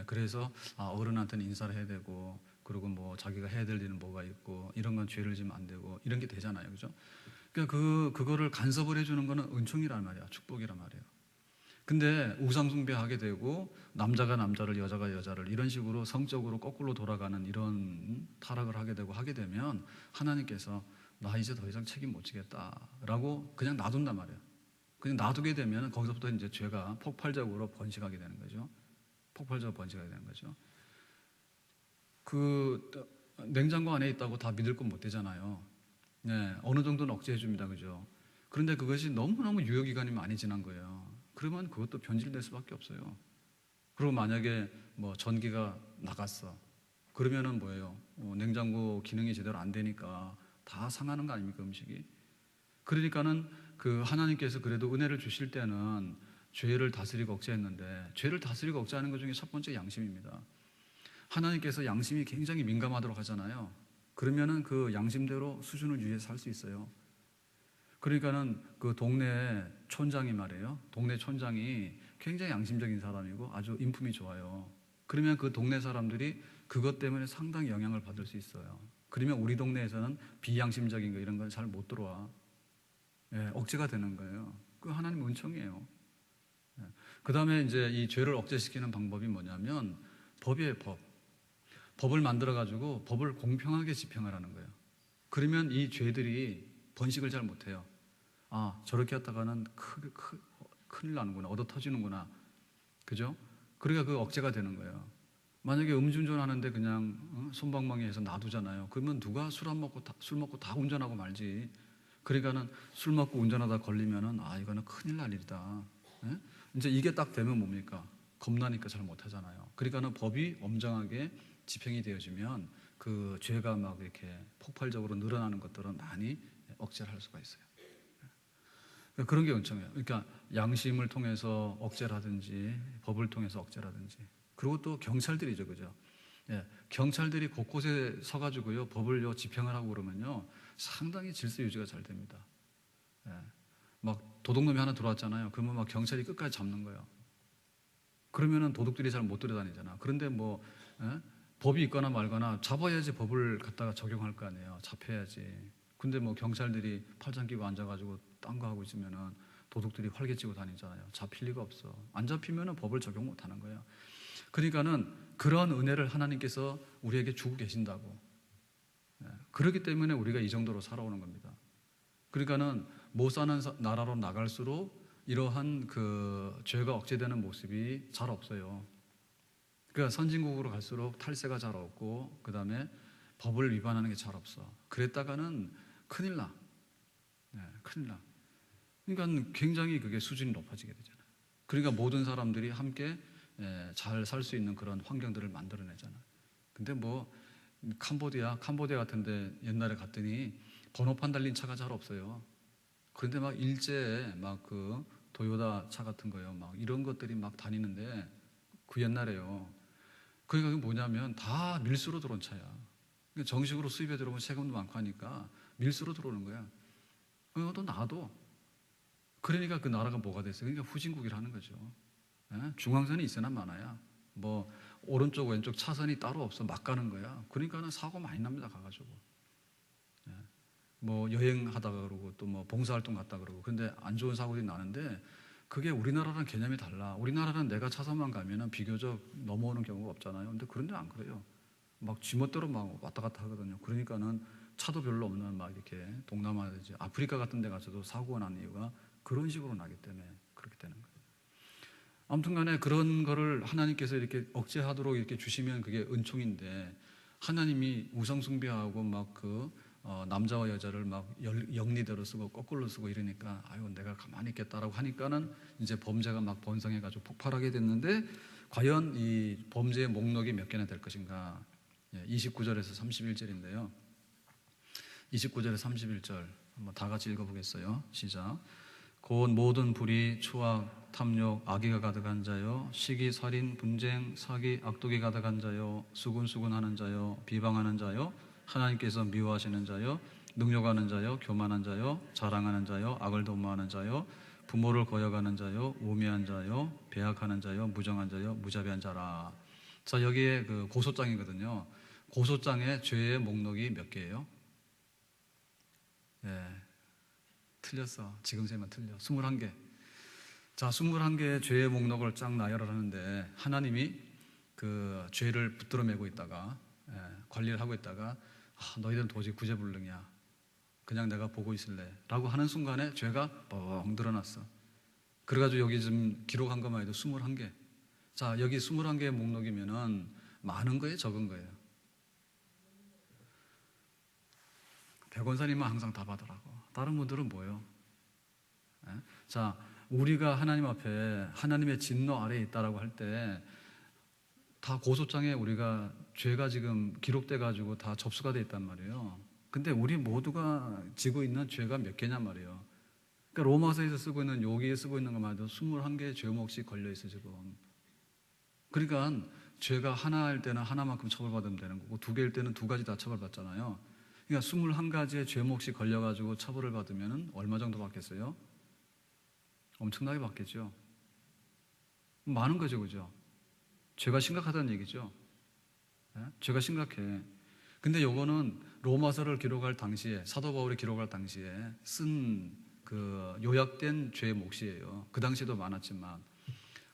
그래서 어른한테는 인사를 해야 되고 그리고 뭐 자기가 해야 될 일은 뭐가 있고 이런 건 죄를 지면 안 되고 이런 게 되잖아요, 그죠? 그러니까 그거를 간섭을 해주는 거는 은총이란 말이야, 축복이란 말이에요. 근데 우상숭배하게 되고 남자가 남자를 여자가 여자를 이런 식으로 성적으로 거꾸로 돌아가는 이런 타락을 하게 되고 하게 되면 하나님께서 나 이제 더 이상 책임 못 지겠다라고 그냥 놔둔단 말이에요. 그냥 놔두게 되면 거기서부터 이제 죄가 폭발적으로 번식하게 되는 거죠. 폭발적으로 번식하게 되는 거죠. 그 냉장고 안에 있다고 다 믿을 건 못 되잖아요. 어느 정도는 억제해 줍니다, 그죠? 그런데 그것이 너무너무 유효기간이 많이 지난 거예요. 그러면 그것도 변질될 수밖에 없어요. 그리고 만약에 뭐 전기가 나갔어. 그러면은 뭐예요? 냉장고 기능이 제대로 안 되니까 다 상하는 거 아닙니까, 음식이? 그러니까는 그 하나님께서 그래도 은혜를 주실 때는 죄를 다스리고 억제했는데 죄를 다스리고 억제하는 것 중에 첫 번째 양심입니다. 하나님께서 양심이 굉장히 민감하도록 하잖아요. 그러면은 그 양심대로 수준을 유지해서 살 수 있어요. 그러니까는 그 동네 촌장이 말이에요. 동네 촌장이 굉장히 양심적인 사람이고 아주 인품이 좋아요. 그러면 그 동네 사람들이 그것 때문에 상당히 영향을 받을 수 있어요. 그러면 우리 동네에서는 비양심적인 거 이런 건 잘 못 들어와. 억제가 되는 거예요. 그 하나님 은총이에요. 그 다음에 이제 이 죄를 억제시키는 방법이 뭐냐면 법이에요, 법. 법을 만들어가지고 법을 공평하게 집행하라는 거예요. 그러면 이 죄들이 번식을 잘 못해요. 저렇게 했다가는 큰일 나는구나. 얻어 터지는구나. 그죠? 그러니까 그 억제가 되는 거예요. 만약에 음주운전 하는데 그냥 솜방망이 해서 놔두잖아요. 그러면 누가 술 먹고 다 운전하고 말지. 그러니까는 술 먹고 운전하다 걸리면은 이거는 큰일 날 일이다. 이제 이게 딱 되면 뭡니까? 겁나니까 잘 못하잖아요. 그러니까는 법이 엄정하게 집행이 되어지면 그 죄가 막 이렇게 폭발적으로 늘어나는 것들은 많이 억제를 할 수가 있어요. 그런 게 은총이에요. 그러니까 양심을 통해서 억제라든지 법을 통해서 억제라든지 그리고 또 경찰들이죠, 그죠? 경찰들이 곳곳에 서가지고요 법을요 집행을 하고 그러면요 상당히 질서 유지가 잘 됩니다. 막 도둑놈이 하나 들어왔잖아요. 그러면 막 경찰이 끝까지 잡는 거예요. 그러면은 도둑들이 잘 못 들여다니잖아. 그런데 뭐 법이 있거나 말거나 잡아야지 법을 갖다가 적용할 거 아니에요. 잡혀야지. 근데 뭐 경찰들이 팔짱 끼고 앉아가지고 딴 거 하고 있으면은 도둑들이 활개치고 다니잖아요. 잡힐 리가 없어. 안 잡히면 법을 적용 못 하는 거예요. 그러니까는 그런 은혜를 하나님께서 우리에게 주고 계신다고. 그렇기 때문에 우리가 이 정도로 살아오는 겁니다. 그러니까는 못 사는 나라로 나갈수록 이러한 그 죄가 억제되는 모습이 잘 없어요. 그러니까 선진국으로 갈수록 탈세가 잘 없고, 그 다음에 법을 위반하는 게 잘 없어. 그랬다가는 큰일 나. 큰일 나. 그러니까 굉장히 그게 수준이 높아지게 되잖아요. 그러니까 모든 사람들이 함께 잘 살 수 있는 그런 환경들을 만들어내잖아요. 근데 뭐 캄보디아 같은데 옛날에 갔더니 번호판 달린 차가 잘 없어요. 그런데 막 일제에 막 그 도요타 차 같은 거요, 막 이런 것들이 막 다니는데 그 옛날에요. 그러니까 그게 뭐냐면 다 밀수로 들어온 차야. 그러니까 정식으로 수입에 들어오면 세금도 많고 하니까 밀수로 들어오는 거야. 그것도 나도. 그러니까 그 나라가 뭐가 됐어요? 그러니까 후진국이라는 거죠. 중앙선이 있으나 마나야. 뭐 오른쪽 왼쪽 차선이 따로 없어. 막 가는 거야. 그러니까는 사고 많이 납니다. 가가지고. 뭐 여행하다가 그러고 또 뭐 봉사활동 갔다 그러고. 근데 안 좋은 사고들이 나는데 그게 우리나라랑 개념이 달라. 우리나라는 내가 차선만 가면은 비교적 넘어오는 경우가 없잖아요. 근데 그런 데는 안 그래요. 막 지멋대로 막 왔다 갔다 하거든요. 그러니까는 차도 별로 없는 막 이렇게 동남아든지 아프리카 같은 데 가서도 사고가 난 이유가 그런 식으로 나기 때문에 그렇게 되는 거예요. 아무튼 간에 그런 거를 하나님께서 이렇게 억제하도록 이렇게 주시면 그게 은총인데, 하나님이 우상숭배하고 막 남자와 여자를 막 영리대로 쓰고 거꾸로 쓰고 이러니까 아유 내가 가만히 있겠다라고 하니까는 이제 범죄가 막 번성해가지고 폭발하게 됐는데, 과연 이 범죄의 목록이 몇 개나 될 것인가. 29절에서 31절인데요 29절에 31절 한번 다 같이 읽어보겠어요. 시작. 곧 모든 불의, 추악, 탐욕, 악의가 가득한 자요, 시기, 살인, 분쟁, 사기, 악독이 가득한 자요, 수군수군하는 자요, 비방하는 자요, 하나님께서 미워하시는 자요, 능욕하는 자요, 교만한 자요, 자랑하는 자요, 악을 도모하는 자요, 부모를 거역하는 자요, 우매한 자요, 배약하는 자요, 무정한 자요, 무자비한 자라. 자, 여기에 그 고소장이거든요. 고소장에 죄의 목록이 몇 개예요? 틀렸어. 지금 세면 틀려. 21개. 자, 21개의 죄의 목록을 쫙 나열을 하는데, 하나님이 그 죄를 붙들어 매고 있다가, 관리를 하고 있다가, 너희들은 도저히 구제불능이야. 그냥 내가 보고 있을래. 라고 하는 순간에 죄가 뻥 드러났어. 그래가지고 여기 지금 기록한 것만 해도 21개. 자, 여기 21개의 목록이면은 많은 거예요, 적은 거예요? 백원사님은 항상 답하더라고. 다른 분들은 뭐예요? 자, 우리가 하나님 앞에 하나님의 진노 아래에 있다라고 할 때 다 고소장에 우리가 죄가 지금 기록돼 가지고 다 접수가 돼 있단 말이에요. 근데 우리 모두가 지고 있는 죄가 몇 개냔 말이에요. 그러니까 로마서에서 쓰고 있는, 여기에 쓰고 있는 것만 해도 21개의 죄목씩 걸려 있어 지금. 그러니까 죄가 하나일 때는 하나만큼 처벌받으면 되는 거고, 두 개일 때는 두 가지 다 처벌받잖아요. 그러니까 21가지의 죄목씩 걸려가지고 처벌을 받으면 얼마 정도 받겠어요? 엄청나게 받겠죠. 많은 거죠, 그죠? 죄가 심각하다는 얘기죠. 죄가 심각해. 근데 요거는 로마서를 기록할 당시에, 사도 바울이 기록할 당시에 쓴 그 요약된 죄의 몫이에요. 그 당시에도 많았지만.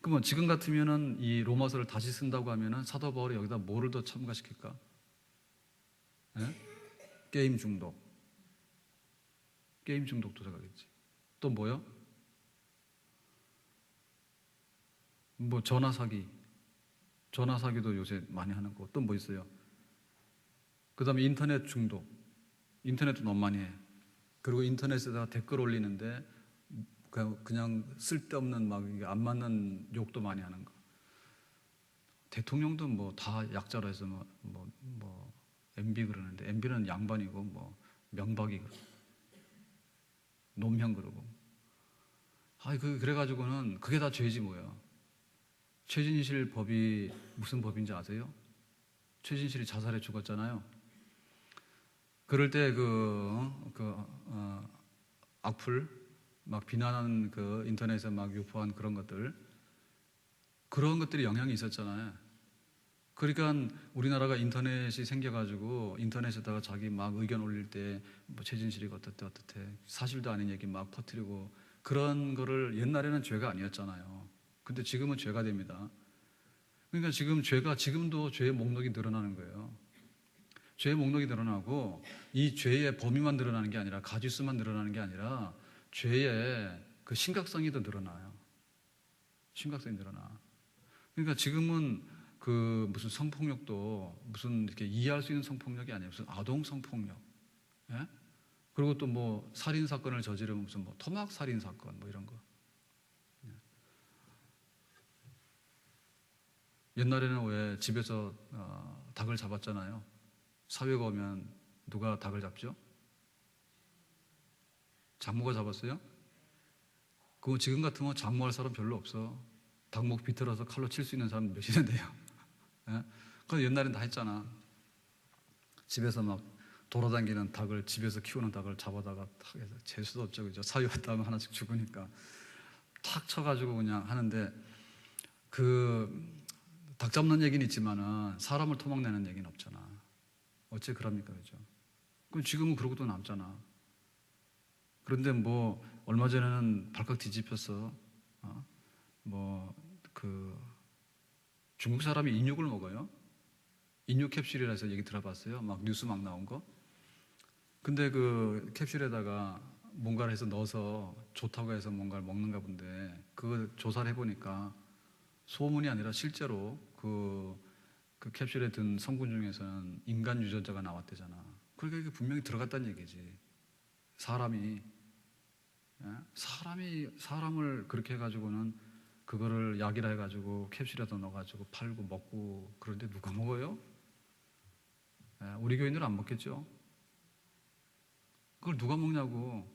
그러면 지금 같으면은 이 로마서를 다시 쓴다고 하면은 사도 바울이 여기다 뭐를 더 첨가시킬까? 게임 중독. 게임 중독도 들어가겠지. 또 뭐요? 뭐 전화 사기. 전화 사기도 요새 많이 하는 거. 또 뭐 있어요? 그 다음에 인터넷 중독. 인터넷도 너무 많이 해. 그리고 인터넷에다가 댓글 올리는데 그냥 쓸데없는 막 안 맞는 욕도 많이 하는 거. 대통령도 뭐 다 약자로 해서 뭐 MB 그러는데, MB는 양반이고 뭐 명박이 그러고 노무현 그러고. 그래가지고는 그게 다 죄지 뭐야. 최진실 법이 무슨 법인지 아세요? 최진실이 자살해 죽었잖아요. 그럴 때 악플 막 비난하는 그 인터넷에 막 유포한 그런 것들이 영향이 있었잖아요. 그러니까 우리나라가 인터넷이 생겨가지고 인터넷에다가 자기 막 의견 올릴 때 뭐 최진실이 어떻대 사실도 아닌 얘기 막 퍼뜨리고 그런 거를 옛날에는 죄가 아니었잖아요. 근데 지금은 죄가 됩니다. 그러니까 지금 죄가 지금도 죄의 목록이 늘어나는 거예요. 죄의 목록이 늘어나고 이 죄의 범위만 늘어나는 게 아니라 가지수만 늘어나는 게 아니라 죄의 그 심각성이 더 늘어나요. 심각성이 늘어나. 그러니까 지금은 그 무슨 성폭력도 무슨 이렇게 이해할 수 있는 성폭력이 아니에요. 무슨 아동 성폭력. 예? 그리고 또 뭐 살인 사건을 저지르면 무슨 뭐 토막 살인 사건 뭐 이런 거. 옛날에는 왜 집에서 닭을 잡았잖아요. 사회가 오면 누가 닭을 잡죠? 장모가 잡았어요? 그거 지금 같으면 장모할 사람 별로 없어. 닭목 비틀어서 칼로 칠 수 있는 사람 몇이는데요. 예? 그건 옛날엔 다 했잖아. 집에서 막 돌아다니는 닭을, 집에서 키우는 닭을 잡아다가 탁 해서 재수도 없죠. 그죠? 사위 왔다 하면 하나씩 죽으니까 탁 쳐가지고 그냥 하는데 그 닭 잡는 얘기는 있지만은 사람을 토막내는 얘기는 없잖아. 어째 그럽니까? 그죠? 그럼 지금은 그러고도 남잖아. 그런데 뭐 얼마 전에는 발칵 뒤집혀서 뭐 그 중국 사람이 인육을 먹어요. 인육 캡슐이라 해서 얘기 들어봤어요? 막 뉴스 막 나온 거. 근데 그 캡슐에다가 뭔가를 해서 넣어서 좋다고 해서 뭔가를 먹는가 본데 그 조사를 해보니까 소문이 아니라 실제로 그 캡슐에 든 성분 중에서는 인간 유전자가 나왔대잖아. 그러니까 이게 분명히 들어갔다는 얘기지. 사람이 사람을 그렇게 해가지고는 그거를 약이라 해가지고 캡슐에다 넣어가지고 팔고 먹고 그런데 누가 먹어요? 우리 교인들은 안 먹겠죠? 그걸 누가 먹냐고.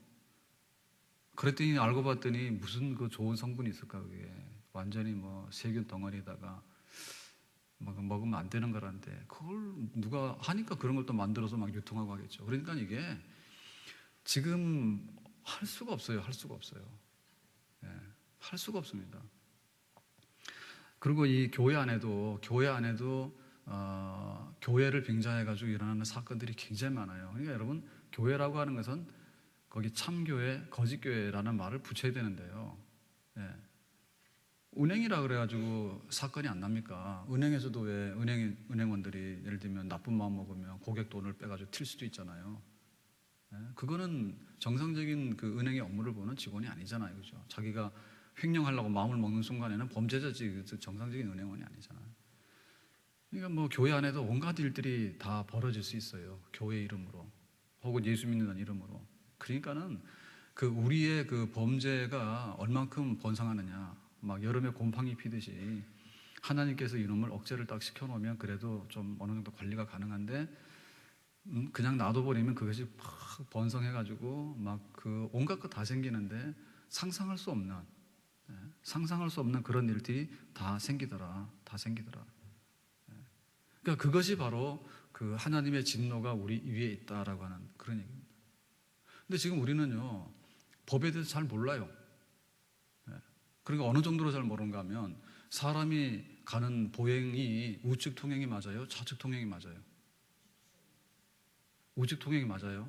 그랬더니 알고 봤더니 무슨 그 좋은 성분이 있을까 그게. 완전히 뭐 세균 덩어리에다가 먹으면 안 되는 거라는데 그걸 누가 하니까 그런 걸 또 만들어서 막 유통하고 하겠죠. 그러니까 이게 지금 할 수가 없어요. 할 수가 없어요. 할 수가 없습니다. 그리고 이 교회 안에도 교회를 빙자해가지고 일어나는 사건들이 굉장히 많아요. 그러니까 여러분 교회라고 하는 것은 거기 참교회, 거짓교회라는 말을 붙여야 되는데요. 은행이라 그래가지고 사건이 안 납니까? 은행에서도 왜 은행원들이 예를 들면 나쁜 마음 먹으면 고객 돈을 빼가지고 튈 수도 있잖아요. 그거는 정상적인 그 은행의 업무를 보는 직원이 아니잖아요. 그죠? 자기가 횡령하려고 마음을 먹는 순간에는 범죄자지 정상적인 은행원이 아니잖아요. 그러니까 뭐 교회 안에도 온갖 일들이 다 벌어질 수 있어요. 교회 이름으로 혹은 예수 믿는 이름으로. 그러니까는 그 우리의 그 범죄가 얼만큼 번성하느냐. 막 여름에 곰팡이 피듯이 하나님께서 이놈을 억제를 딱 시켜놓으면 그래도 좀 어느 정도 관리가 가능한데 그냥 놔둬버리면 그것이 팍 번성해가지고 막 그 온갖 것 다 생기는데 상상할 수 없는 그런 일들이 다 생기더라. 그러니까 그것이 바로 그 하나님의 진노가 우리 위에 있다라고 하는 그런 얘기입니다. 근데 지금 우리는요 법에 대해서 잘 몰라요. 그러니까 어느 정도로 잘 모르는가 하면 사람이 가는 보행이 우측 통행이 맞아요? 좌측 통행이 맞아요? 우측 통행이 맞아요?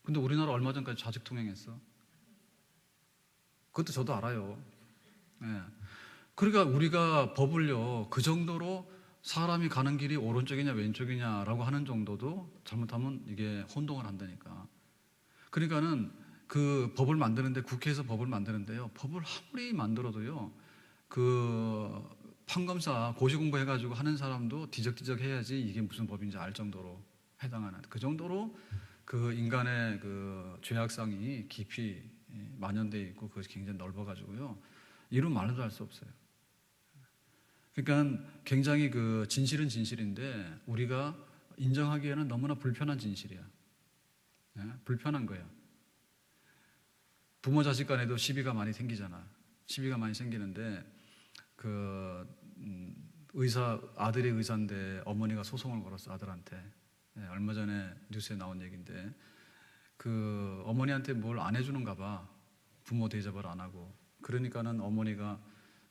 근데 우리나라 얼마 전까지 좌측 통행했어? 그것도 저도 알아요. 그러니까 우리가 법을요 그 정도로 사람이 가는 길이 오른쪽이냐 왼쪽이냐라고 하는 정도도 잘못하면 이게 혼동을 한다니까. 그러니까는 그 법을 만드는데 국회에서 법을 만드는데요. 법을 아무리 만들어도요. 그 판검사 고시 공부해가지고 하는 사람도 뒤적뒤적 해야지 이게 무슨 법인지 알 정도로 해당하는 그 정도로 그 인간의 그 죄악성이 깊이 만연되어 있고 그것이 굉장히 넓어가지고요. 이루 말도 할 수 없어요. 그러니까 굉장히 그 진실은 진실인데 우리가 인정하기에는 너무나 불편한 진실이야. 불편한 거야. 부모 자식 간에도 시비가 많이 생기잖아. 시비가 많이 생기는데 그 아들이 의사인데 어머니가 소송을 걸었어 아들한테. 얼마 전에 뉴스에 나온 얘기인데 그 어머니한테 뭘 안 해주는가 봐. 부모 대접을 안 하고. 그러니까는 어머니가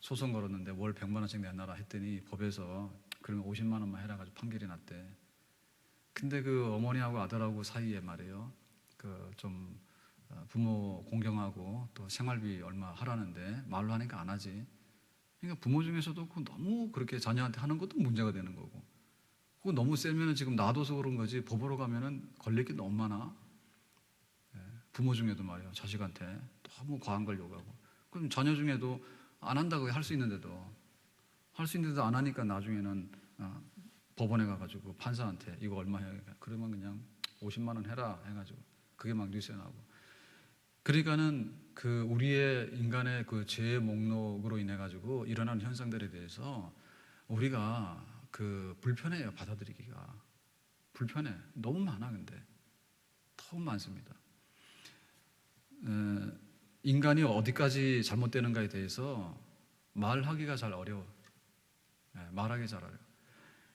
소송 걸었는데 월 100만 원씩 내놔라 했더니 법에서 그러면 50만 원만 해라 가지고 판결이 났대. 근데 그 어머니하고 아들하고 사이에 말이에요. 그 좀 부모 공경하고 또 생활비 얼마 하라는데 말로 하니까 안 하지. 그러니까 부모 중에서도 너무 그렇게 자녀한테 하는 것도 문제가 되는 거고, 그거 너무 세면은 지금 놔둬서 그런 거지 법으로 가면은 걸릴 게 너무 많아. 부모 중에도 말이야, 자식한테 너무 과한 걸 요구하고, 그럼 자녀 중에도 안 한다고 할 수 있는데도 안 하니까 나중에는 법원에 가가지고 판사한테 이거 얼마 해야 돼? 그러면 그냥 50만 원 해라 해가지고 그게 막 뉴스에 나오고. 그러니까는 그 우리의 인간의 그 죄의 목록으로 인해 가지고 일어나는 현상들에 대해서 우리가 그 불편해요. 받아들이기가 불편해. 너무 많아. 근데 너무 많습니다. 인간이 어디까지 잘못되는가에 대해서 말하기가 잘 어려워. 말하기 잘 어려워.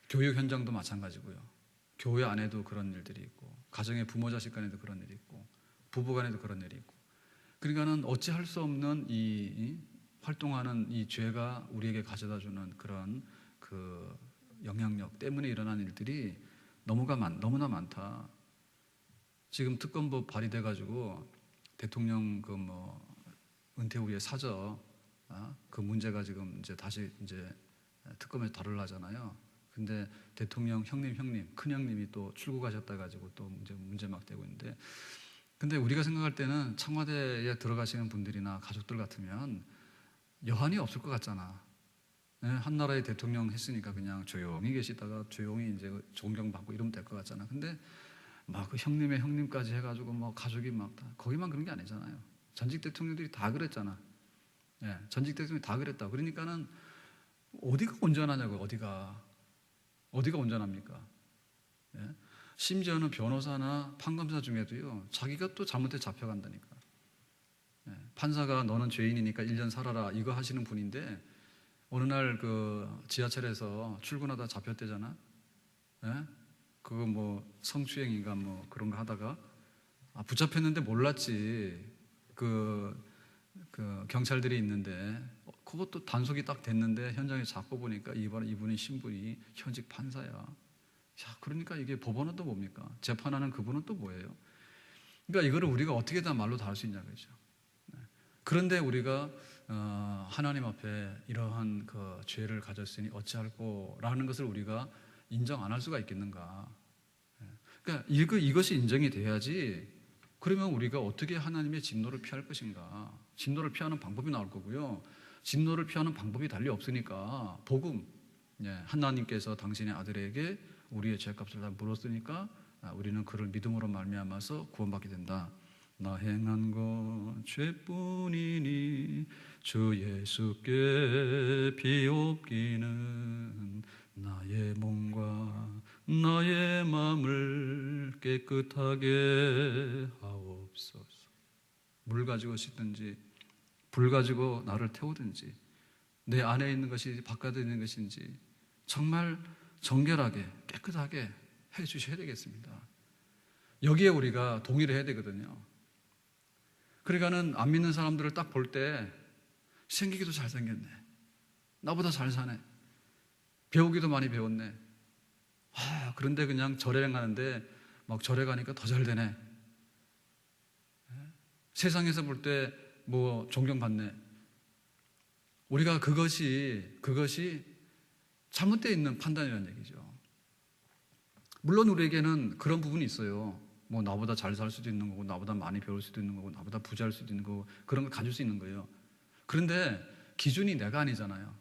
교육 현장도 마찬가지고요. 교회 안에도 그런 일들이 있고, 가정의 부모 자식 간에도 그런 일이 있고, 부부 간에도 그런 일이 있고. 그러니까는 어찌할 수 없는 이 활동하는 이 죄가 우리에게 가져다주는 그런 그 영향력 때문에 일어난 일들이 너무나 많다. 지금 특검법 발의돼 가지고 대통령 그 뭐 은퇴 후에 사저 그 문제가 지금 이제 다시 이제 특검에서 다루려잖아요. 근데 대통령 형님 큰형님이 또 출국하셨다 가지고 또 문제 막 되고 있는데, 근데 우리가 생각할 때는 청와대에 들어가시는 분들이나 가족들 같으면 여한이 없을 것 같잖아. 한 나라의 대통령 했으니까 그냥 조용히 계시다가 조용히 이제 존경받고 이러면 될 것 같잖아. 근데 막 그 형님의 형님까지 해가지고 뭐 가족이 막 다 거기만 그런 게 아니잖아요. 전직 대통령들이 다 그랬잖아. 전직 대통령이 다 그랬다. 그러니까는 어디가 온전하냐고. 어디가 온전합니까? 심지어는 변호사나 판검사 중에도요, 자기가 또 잘못해 잡혀간다니까. 판사가 너는 죄인이니까 1년 살아라 이거 하시는 분인데, 어느 날 그 지하철에서 출근하다 잡혔대잖아. 그거 뭐 성추행인가 뭐 그런 거 하다가 붙잡혔는데 몰랐지. 그 경찰들이 있는데 그것도 단속이 딱 됐는데 현장에 잡고 보니까 이분의 신분이 현직 판사야. 야, 그러니까 이게 법원은 또 뭡니까? 재판하는 그분은 또 뭐예요? 그러니까 이거를 우리가 어떻게 다 말로 다 할 수 있냐 그죠? 그런데 우리가 하나님 앞에 이러한 그 죄를 가졌으니 어찌할꼬라는 것을 우리가 인정 안 할 수가 있겠는가? 그러니까 이것이 인정이 돼야지. 그러면 우리가 어떻게 하나님의 진노를 피할 것인가? 진노를 피하는 방법이 나올 거고요. 진노를 피하는 방법이 달리 없으니까 복음, 하나님께서 당신의 아들에게 우리의 죄값을 다 물었으니까 우리는 그를 믿음으로 말미암아서 구원받게 된다. 나 행한 것 죄뿐이니 주 예수께 비옵기는 나의 몸과 나의 마음을 깨끗하게 하옵소서. 물 가지고 씻든지 불 가지고 나를 태우든지 내 안에 있는 것이 바깥에 있는 것인지 정말 정결하게 깨끗하게 해 주셔야 되겠습니다. 여기에 우리가 동의를 해야 되거든요. 그러니까는 안 믿는 사람들을 딱 볼 때 생기기도 잘생겼네, 나보다 잘 사네, 배우기도 많이 배웠네. 그런데 그냥 절에 가는데 막 절에 가니까 더 잘 되네. 세상에서 볼 때 뭐 존경받네. 우리가 그것이 잘못되어 있는 판단이라는 얘기죠. 물론 우리에게는 그런 부분이 있어요. 뭐 나보다 잘 살 수도 있는 거고, 나보다 많이 배울 수도 있는 거고, 나보다 부자일 수도 있는 거고, 그런 걸 가질 수 있는 거예요. 그런데 기준이 내가 아니잖아요.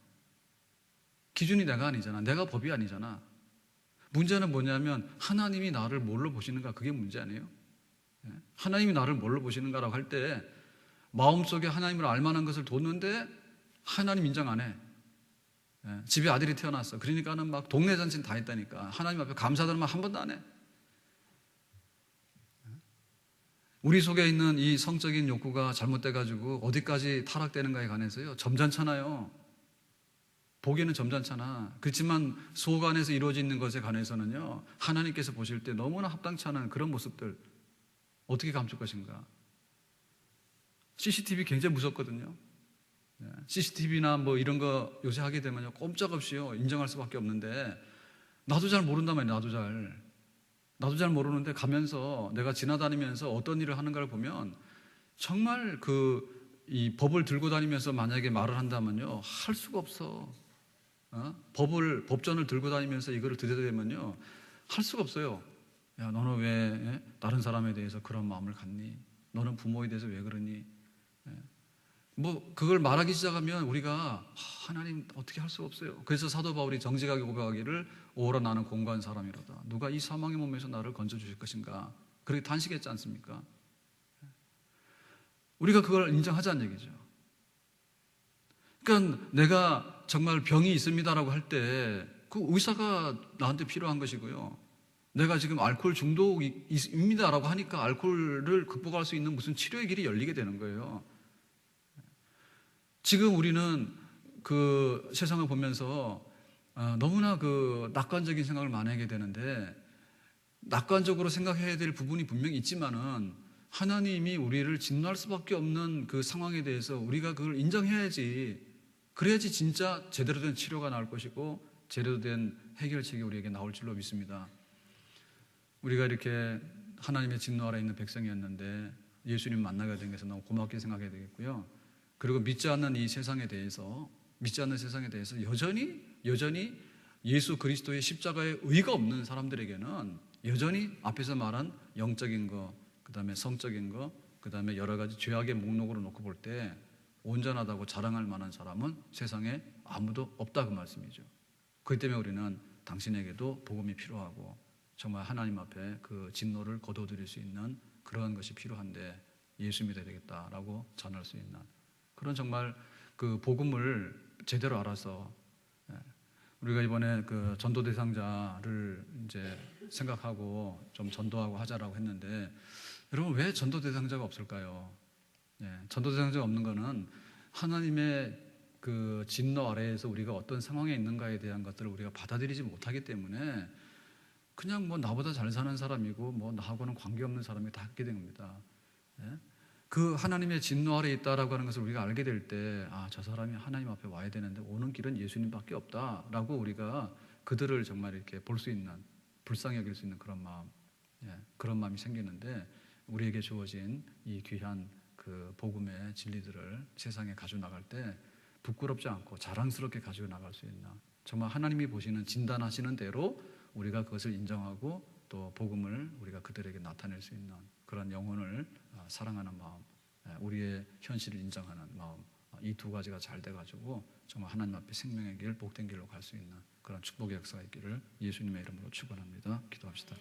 기준이 내가 아니잖아. 내가 법이 아니잖아. 문제는 뭐냐면 하나님이 나를 뭘로 보시는가, 그게 문제 아니에요? 하나님이 나를 뭘로 보시는가라고 할 때 마음속에 하나님을 알만한 것을 뒀는데 하나님 인정 안 해. 집에 아들이 태어났어. 그러니까는 막 동네 잔치는 다 했다니까. 하나님 앞에 감사드리면 한 번도 안 해. 우리 속에 있는 이 성적인 욕구가 잘못돼가지고 어디까지 타락되는가에 관해서요, 점잖잖아요. 보기에는 점잖잖아. 그렇지만 속 안에서 이루어지는 것에 관해서는요, 하나님께서 보실 때 너무나 합당치 않은 그런 모습들 어떻게 감출 것인가. CCTV 굉장히 무섭거든요. CCTV나 뭐 이런 거 요새 하게 되면요, 꼼짝없이요 인정할 수밖에 없는데, 나도 잘 모른단 말이에요. 나도 잘 모르는데 가면서 내가 지나다니면서 어떤 일을 하는가를 보면 정말 이 법을 들고 다니면서 만약에 말을 한다면요, 할 수가 없어. 법전을 들고 다니면서 이거를 들여다보면요, 할 수가 없어요. 야, 너는 왜 다른 사람에 대해서 그런 마음을 갖니? 너는 부모에 대해서 왜 그러니? 뭐 그걸 말하기 시작하면 우리가 하나님 어떻게 할 수가 없어요. 그래서 사도 바울이 정직하게 고백하기를 오라 나는 공고한 사람이로다. 누가 이 사망의 몸에서 나를 건져 주실 것인가? 그렇게 단식했지 않습니까? 우리가 그걸 인정하자는 얘기죠. 그러니까 내가 정말 병이 있습니다라고 할 때 그 의사가 나한테 필요한 것이고요. 내가 지금 알코올 중독입니다라고 하니까 알코올을 극복할 수 있는 무슨 치료의 길이 열리게 되는 거예요. 지금 우리는 그 세상을 보면서 너무나 그 낙관적인 생각을 많이 하게 되는데, 낙관적으로 생각해야 될 부분이 분명히 있지만은 하나님이 우리를 진노할 수밖에 없는 그 상황에 대해서 우리가 그걸 인정해야지, 그래야지 진짜 제대로 된 치료가 나올 것이고 제대로 된 해결책이 우리에게 나올 줄로 믿습니다. 우리가 이렇게 하나님의 진노 아래 있는 백성이었는데 예수님 만나게 된 것은 너무 고맙게 생각해야 되겠고요. 그리고 믿지 않는 세상에 대해서 여전히 예수 그리스도의 십자가에 의가 없는 사람들에게는 여전히 앞에서 말한 영적인 거, 그 다음에 성적인 거, 그 다음에 여러 가지 죄악의 목록으로 놓고 볼 때 온전하다고 자랑할 만한 사람은 세상에 아무도 없다, 그 말씀이죠. 그렇기 때문에 우리는 당신에게도 복음이 필요하고 정말 하나님 앞에 그 진노를 거둬들일 수 있는 그러한 것이 필요한데 예수 믿어야 되겠다라고 전할 수 있는 그런 정말 그 복음을 제대로 알아서, 우리가 이번에 그 전도 대상자를 이제 생각하고 좀 전도하고 하자라고 했는데, 여러분 왜 전도 대상자가 없을까요? 전도 대상자가 없는 거는 하나님의 그 진노 아래에서 우리가 어떤 상황에 있는가에 대한 것들을 우리가 받아들이지 못하기 때문에 그냥 뭐 나보다 잘 사는 사람이고 뭐 나하고는 관계없는 사람이 다 하게 된 겁니다. 그 하나님의 진노 아래에 있다라고 하는 것을 우리가 알게 될 때, 저 사람이 하나님 앞에 와야 되는데 오는 길은 예수님밖에 없다라고 우리가 그들을 정말 이렇게 볼 수 있는, 불쌍히 여길 수 있는 그런 마음, 그런 마음이 생기는데, 우리에게 주어진 이 귀한 그 복음의 진리들을 세상에 가지고 나갈 때 부끄럽지 않고 자랑스럽게 가지고 나갈 수 있는, 정말 하나님이 보시는, 진단하시는 대로 우리가 그것을 인정하고 또 복음을 우리가 그들에게 나타낼 수 있는 그런 영혼을 사랑하는 마음, 우리의 현실을 인정하는 마음, 이 두 가지가 잘 돼가지고 정말 하나님 앞에 생명의 길, 복된 길로 갈 수 있는 그런 축복의 역사가 있기를 예수님의 이름으로 축원합니다. 기도합시다.